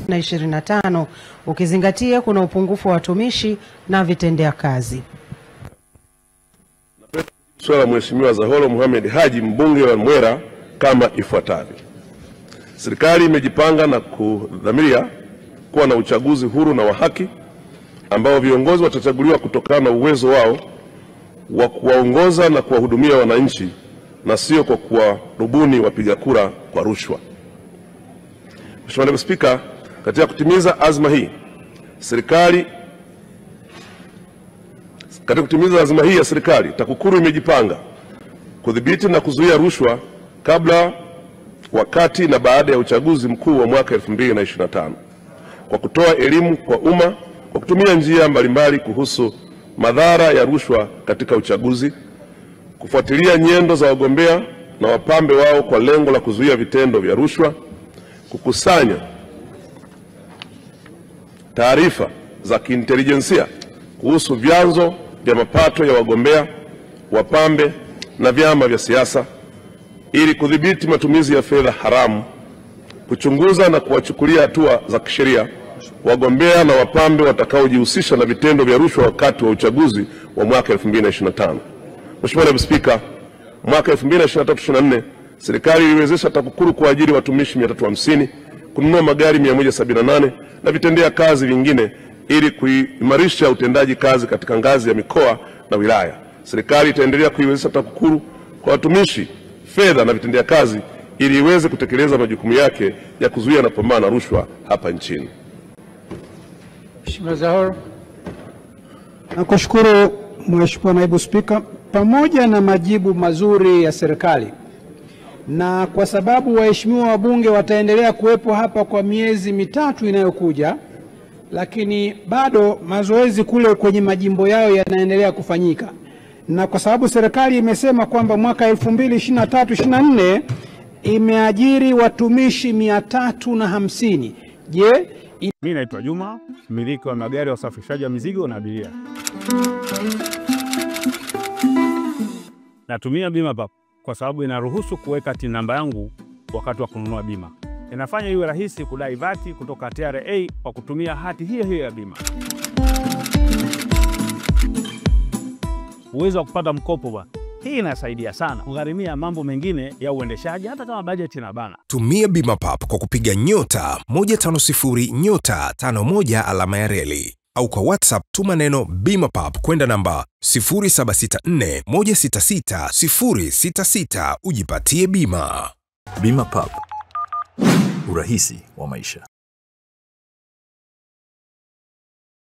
2025 ukizingatia kuna upungufu wa watumishi na vitendea kazi. Swala Mheshimiwa Zahoro Mohamed Haji, mbunge wa Mwera, kama ifuatavyo. Serikali imejipanga na kudhamiria kuwa na uchaguzi huru na wa haki ambao viongozi watachaguliwa kutokana na uwezo wao wa kuwaongoza na kuwahudumia wananchi na sio kwa kuwarubuni wapiga kura kwa rushwa. Mheshimiwa Naibu Spika, katika kutimiza azma hii ya serikali, TAKUKURU imejipanga kudhibiti na kuzuia rushwa kabla, wakati na baada ya uchaguzi mkuu wa mwaka 2025 kwa kutoa elimu kwa umma kwa kutumia njia mbalimbali kuhusu madhara ya rushwa katika uchaguzi, kufuatilia nyendo za wagombea na wapambe wao kwa lengo la kuzuia vitendo vya rushwa, kukusanya taarifa za kiintelijensia kuhusu vyanzo vya mapato ya wagombea, wapambe na vyama vya siasa ili kudhibiti matumizi ya fedha haramu, kuchunguza na kuwachukulia hatua za kisheria wagombea na wapambe watakaojihusisha na vitendo vya rushwa wakati wa uchaguzi wa mwaka 2025. Mheshimiwa Naibu Spika, mwaka 2023-24 serikali iliwezesha TAKUKURU kuajiri watumishi 350, kununua magari 178 na vitendea kazi vingine ili kuimarisha utendaji kazi katika ngazi ya mikoa na wilaya. Serikali itaendelea kuiwezesha TAKUKURU kwa watumishi, fedha na vitendea kazi ili iweze kutekeleza majukumu yake ya kuzuia na kupambana na rushwa hapa nchini. Mheshimiwa Zahoro. Nakushukuru Mheshimiwa Naibu Spika, pamoja na majibu mazuri ya serikali na kwa sababu waheshimiwa wabunge wataendelea kuwepo hapa kwa miezi mitatu inayokuja, lakini bado mazoezi kule kwenye majimbo yao yanaendelea kufanyika, na kwa sababu serikali imesema kwamba mwaka 2023-24 imeajiri watumishi 350. Je, mimi naitwa Juma, mmiliki wa magari ya usafirishaji wa mizigo na abiria. Natumia bima PAP kwa sababu inaruhusu kuweka TIN namba yangu wakati wa kununua bima. Inafanya iwe rahisi kudai vati kutoka TRA kwa kutumia hati hiyo ya bima. Uwezo wa kupata mkopo bwana. Hii inasaidia sana kugharimia mambo mengine ya uendeshaji hata kama bajeti inabana. Tumia bima PAP kwa kupiga *150*51 alama ya reli au kwa WhatsApp tuma neno bima PAP kwenda namba 0764166066 ujipatie bima. Bima PAP, urahisi wa maisha.